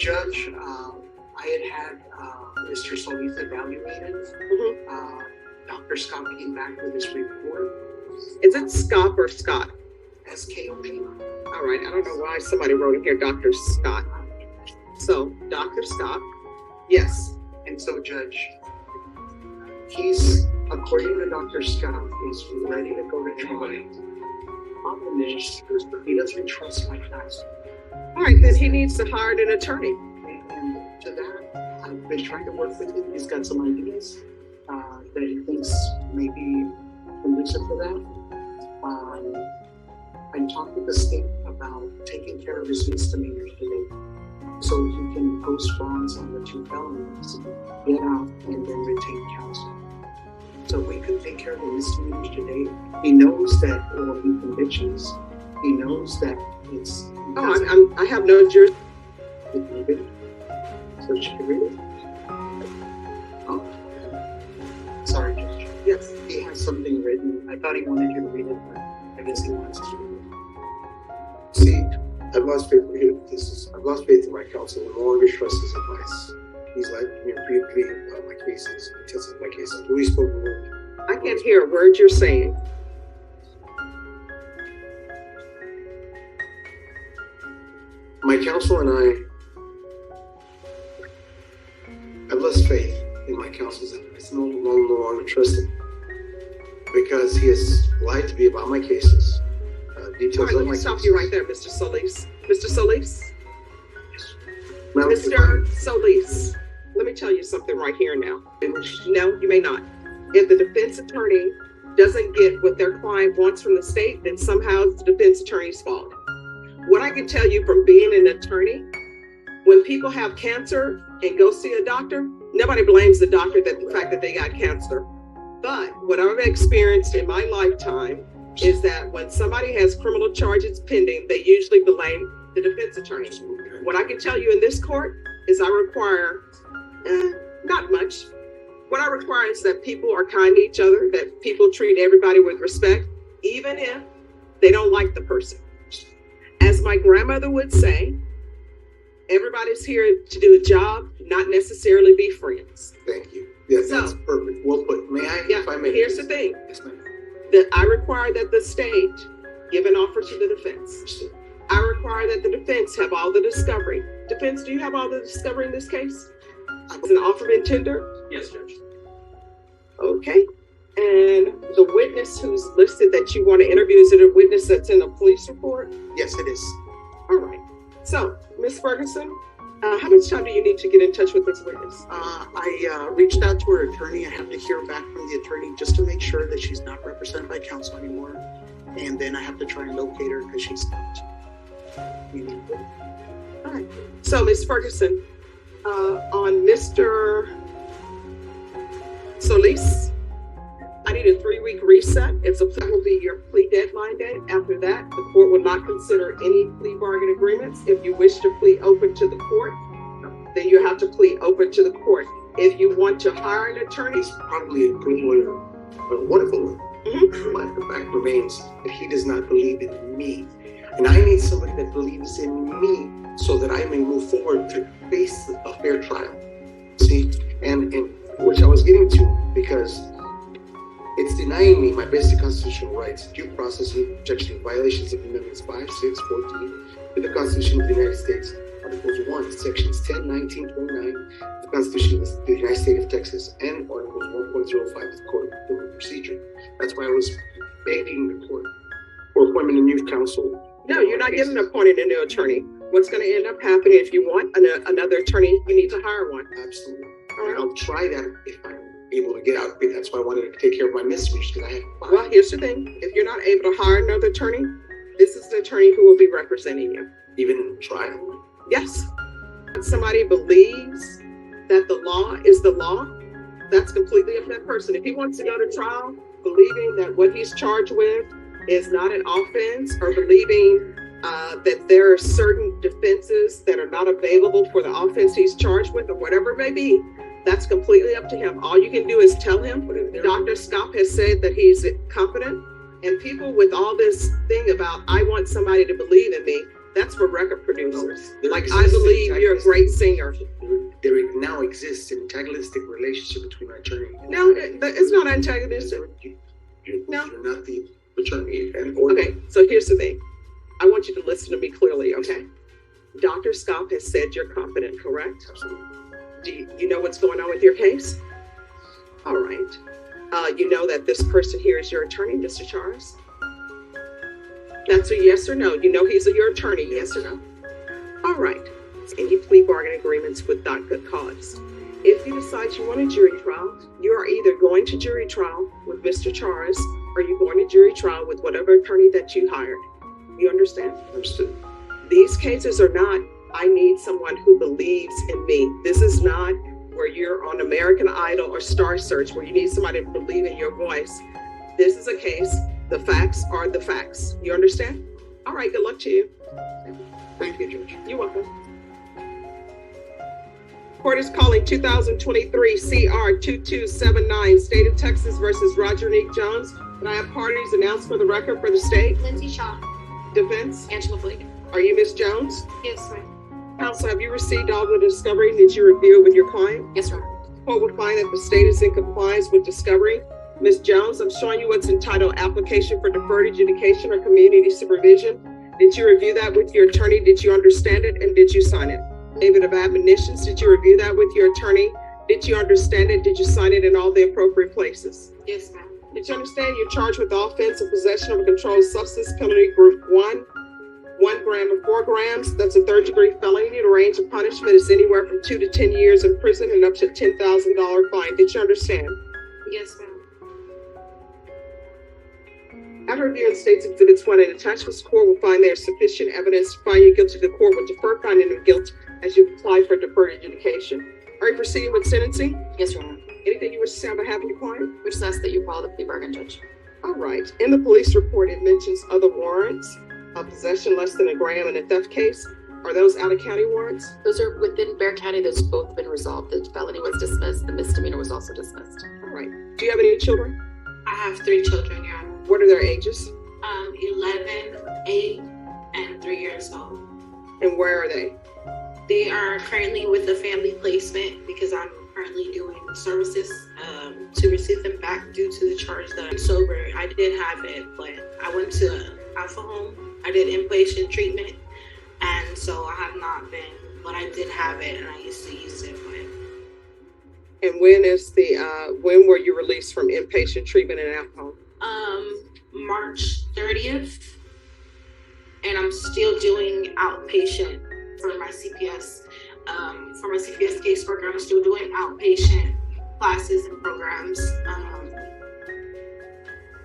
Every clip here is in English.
Judge, I had Mr. Solis evaluated. Dr. Scott came back with his report. Is it Scott or Scott? SKOP. All right, I don't know why somebody wrote in here Dr. Scott. So, Dr. Scott, yes. And so, Judge, he's, according to Dr. Scott, he's ready to go to trial. Problem is, he doesn't trust my counsel. All right, then he needs to hire an attorney. And to that, I've been trying to work with him. He's got some ideas that he thinks may be conducive to that. I talked with the state about taking care of his misdemeanors today, so he can post bonds on the 2 felonies, get out, and then retain counsel. So we could take care of the misdemeanors today. He knows that there will be convictions. He knows that it's. I have no jurisdiction. So she can read it. Oh, sorry, Judge. Yes. He has something written. I thought he wanted you to read it, but I guess he wants to. See, I've lost faith in him. I've lost faith in my counsel. I no longer trust his advice. He's like, pre about my cases. He tested my cases. Really spoken word. I can't hear a word you're saying. My counsel and I've lost faith in my counsel's advice. No longer trust him because he has lied to me about my cases. Details all right, of let my me stop cases. you right there, Mr. Solis. Mr. Solis? Madam Mr. Solis, let me tell you something right here now. No, you may not. If the defense attorney doesn't get what their client wants from the state, then somehow it's the defense attorney's fault. What I can tell you from being an attorney, when people have cancer and go see a doctor, nobody blames the doctor that the fact that they got cancer. But what I've experienced in my lifetime is that when somebody has criminal charges pending, they usually blame the defense attorney. What I can tell you in this court is I require, not much. What I require is that people are kind to each other, that people treat everybody with respect, even if they don't like the person. As my grandmother would say, everybody's here to do a job, not necessarily be friends. Thank you. Yes, that's perfect. Well put. May I? Yeah, if I may. here's the thing. Yes, ma'am. That I require that the state give an offer to the defense. I require that the defense have all the discovery. Defense, do you have all the discovery in this case? Is an offer been tendered? Yes, Judge. Okay. And the witness who's listed that you want to interview, is it a witness that's in a police report? Yes, it is. All right. So, Ms. Ferguson, how much time do you need to get in touch with this witness? I reached out to her attorney. I have to hear back from the attorney just to make sure that she's not represented by counsel anymore. And then I have to try and locate her because she's not. All right. So, Ms. Ferguson, on Mr. Solis, I need a 3-week reset. It will be your plea deadline date. After that, the court will not consider any plea bargain agreements. If you wish to plea open to the court, then you have to plea open to the court. If you want to hire an attorney, He's probably a good lawyer, a wonderful lawyer. But the fact remains that he does not believe in me. And I need somebody that believes in me so that I may move forward to face a fair trial. See, and which I was getting to, because it's denying me my basic constitutional rights, due process and protection, violations of Amendments 5, 6, 14 to the Constitution of the United States, Articles 1, Sections 10, 19, 29, the Constitution of the United States of Texas, and Articles 1.05 of the Code of Criminal Procedure. That's why I was begging the court for appointment of new counsel. no, you're not getting appointed a new attorney. What's going to end up happening if you want another attorney, you need to hire one. Absolutely. All right. I'll try that if I'm able to get out. That's why I wanted to take care of my misdemeanors, because I have 5. Well, here's the thing. If you're not able to hire another attorney, this is the attorney who will be representing you. Even in trial. Yes. If somebody believes that the law is the law, that's completely up to that person. If he wants to go to trial believing that what he's charged with is not an offense, or believing that there are certain defenses that are not available for the offense he's charged with, or whatever it may be, that's completely up to him. All you can do is tell him. Dr. Scott has said that he's competent, and people with all this thing about, I want somebody to believe in me, That's for record producers. There Like, exists I an believe you're a great singer. There now exists an antagonistic relationship between our attorney. No, it's not antagonistic. No. You're not the attorney. Okay, so here's the thing. I want you to listen to me clearly, okay? Dr. Scott has said you're competent, correct? Absolutely. Do you know what's going on with your case? All right. You know that this person here is your attorney, Mr. Charles? That's a yes or no. You know he's your attorney, yes or no? All right. Any plea bargain agreements with not good cause. If you decide you want a jury trial, you are either going to jury trial with Mr. Charles or you're going to jury trial with whatever attorney that you hired. You understand? Understood. These cases are not, I need someone who believes in me. This is not where you're on American Idol or Star Search where you need somebody to believe in your voice. This is a case. The facts are the facts. You understand? All right, good luck to you. Thank you, Judge. You're welcome. Court is calling 2023 CR 2279, State of Texas versus Roger Nick Jones. Can I have parties announced for the record for the state? Lindsay Shaw. Defense? Angela Plea. Are you Miss Jones? Yes, ma'am. Counsel, have you received all the discovery? Did you review it with your client? Yes, ma'am. Court will find that the state is in compliance with discovery. Ms. Jones, I'm showing you what's entitled Application for Deferred Adjudication or Community Supervision. Did you review that with your attorney? Did you understand it? And did you sign it? Affidavit of admonitions, did you review that with your attorney? Did you understand it? Did you sign it in all the appropriate places? Yes, ma'am. Did you understand you're charged with offense of possession of a controlled substance, penalty group 1, 1 gram or 4 grams? That's a third-degree felony. The range of punishment is anywhere from 2 to 10 years in prison and up to a $10,000 fine. Did you understand? Yes, ma'am. After reviewing State's Exhibits 1 and attachments, the court will find there is sufficient evidence to find you guilty. The court will defer finding of guilt as you apply for deferred adjudication. Are you proceeding with sentencing? Yes, Your Honor. Anything you wish to say on behalf of your client? We just ask that you follow the plea bargain, Judge. All right. In the police report, it mentions other warrants of possession less than a gram in a theft case. Are those out-of-county warrants? Those are within Bexar County. Those both been resolved. The felony was dismissed. The misdemeanor was also dismissed. All right. Do you have any children? I have 3 children, Your Honor. What are their ages? 11, 8, and 3 years old. And where are they? They are currently with the family placement because I'm currently doing services to receive them back due to the charge that I'm sober. I did have it, but I went to Alpha Home. I did inpatient treatment, and so I have not been, but I did have it, and I used to use it. But And when were you released from inpatient treatment and alcohol? March 30th, and I'm still doing outpatient for my CPS. For my CPS caseworker, I'm still doing outpatient classes and programs.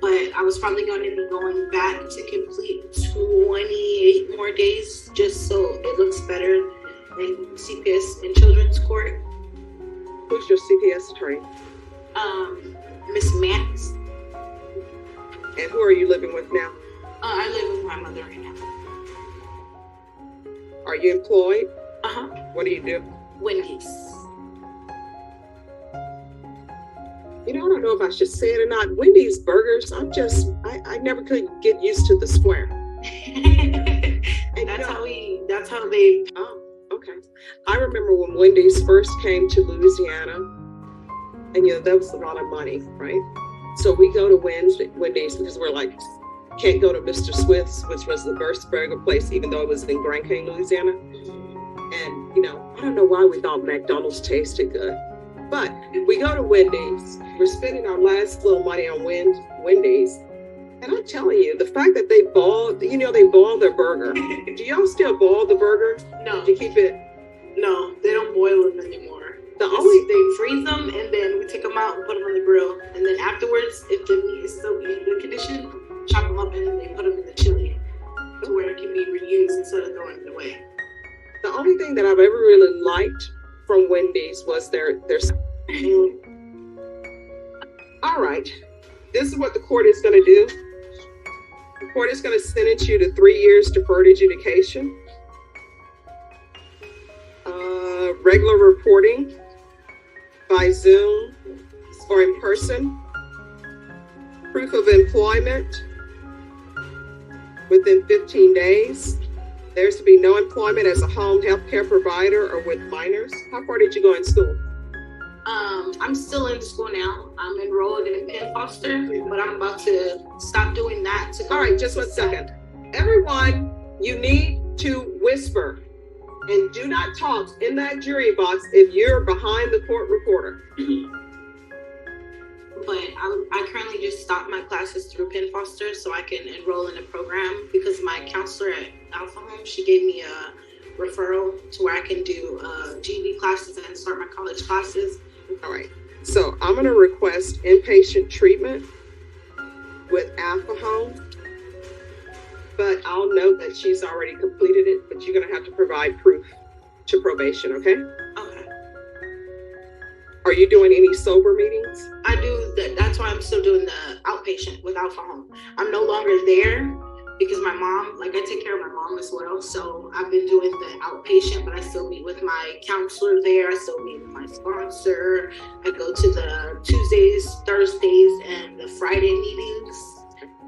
But I was probably going to be going back to complete 28 more days just so it looks better in CPS in children's court. Who's your CPS attorney? Miss Max. And who are you living with now? I live with my mother right now. Are you employed? Uh-huh. What do you do? Wendy's. You know, I don't know if I should say it or not. Wendy's burgers, I never could get used to the square. And That's how they. Oh, okay. I remember when Wendy's first came to Louisiana, and that was a lot of money, right? So we go to Wendy's because we're like, can't go to Mr. Swift's, which was the first burger place, even though it was in Grand Canyon, Louisiana. And, I don't know why we thought McDonald's tasted good. But we go to Wendy's. We're spending our last little money on Wendy's. And I'm telling you, the fact that they boil their burger. Do y'all still boil the burger? No. Do you keep it? No, they don't boil them anymore. They freeze them and then we take them out and put them on the grill. And then afterwards, if the meat is still in good condition, chop them up and then they put them in the chili to where it can be reused instead of throwing it away. The only thing that I've ever really liked from Wendy's was their. All right, this is what the court is going to do. The court is going to sentence you to 3 years deferred adjudication, regular reporting by Zoom or in person, proof of employment within 15 days, There's to be no employment as a home health care provider or with minors. How far did you go in school? I'm still in school now. I'm enrolled in Penn Foster, but I'm about to stop doing that to go. All right, just 1 second. Everyone, you need to whisper and do not talk in that jury box if you're behind the court reporter. But I currently just stopped my classes through Penn Foster so I can enroll in a program because my counselor at Alpha Home, she gave me a referral to where I can do GED classes and start my college classes. All right, so I'm going to request inpatient treatment with Alpha Home, but I'll note that she's already completed it, but you're going to have to provide proof to probation, okay? Okay. Are you doing any sober meetings? I do that. That's why I'm still doing the outpatient with Alpha Home. I'm no longer there because my mom, like I take care of my mom as well. So I've been doing the outpatient, but I still meet with my counselor there. I still meet with my sponsor. I go to the Tuesdays, Thursdays, and the Friday meetings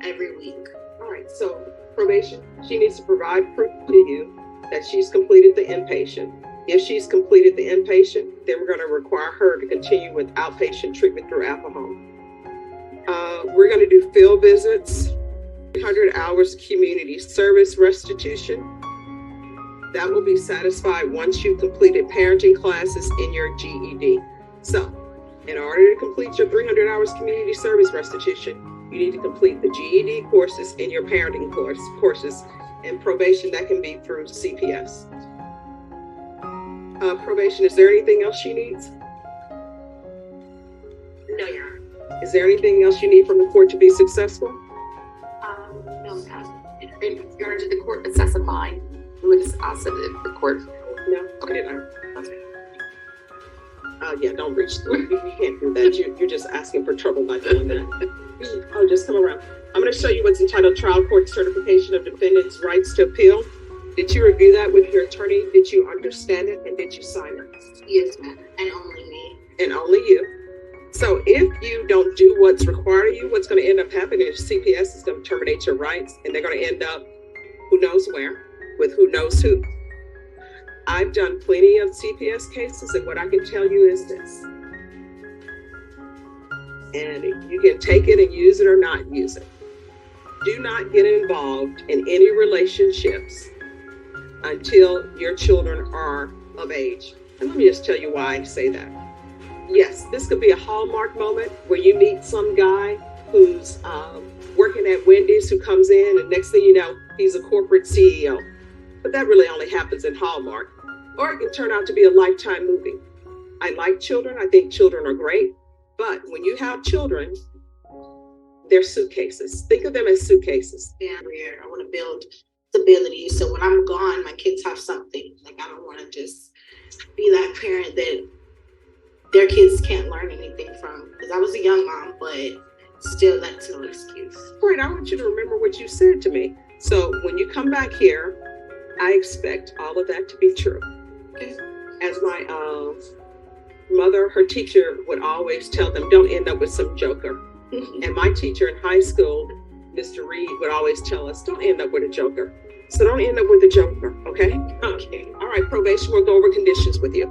every week. All right, so probation, she needs to provide proof to you that she's completed the inpatient. If she's completed the inpatient, then we're going to require her to continue with outpatient treatment through Alpha Home. We're going to do field visits, 100 hours community service restitution. That will be satisfied once you've completed parenting classes in your GED. So, in order to complete your 300 hours community service restitution, you need to complete the GED courses and your parenting courses, and probation, that can be through CPS. Probation, is there anything else she needs? No, Your Honor. Is there anything else you need from the court to be successful? No, in regard to the court assess a fine, we would also the court. No? Okay, no. Yeah, don't reach through. You can't do that. You're just asking for trouble by doing that. Oh, just come around. I'm going to show you what's entitled Trial Court Certification of Defendant's Rights to Appeal. Did you review that with your attorney? Did you understand it? And did you sign it? Yes, ma'am. And only me. And only you. So if you don't do what's required of you, what's going to end up happening is CPS is going to terminate your rights, and they're going to end up who knows where with who knows who. I've done plenty of CPS cases, and what I can tell you is this. And you can take it and use it or not use it. Do not get involved in any relationships until your children are of age. And let me just tell you why I say that. Yes, this could be a hallmark moment where you meet some guy who's working at Wendy's who comes in, and next thing you know, he's a corporate CEO. But that really only happens in Hallmark. Or it can turn out to be a Lifetime movie. I like children. I think children are great. But when you have children, they're suitcases. Think of them as suitcases. Yeah, I want to build stability. So when I'm gone, my kids have something. Like, I don't want to just be that parent that their kids can't learn anything from. Because I was a young mom, but still, that's no excuse. Right, I want you to remember what you said to me. So when you come back here, I expect all of that to be true. As my mother, her teacher would always tell them, don't end up with some joker. And my teacher in high school, Mr. Reed, would always tell us, don't end up with a joker. So don't end up with a joker, okay? Okay. All right, probation, we'll go over conditions with you.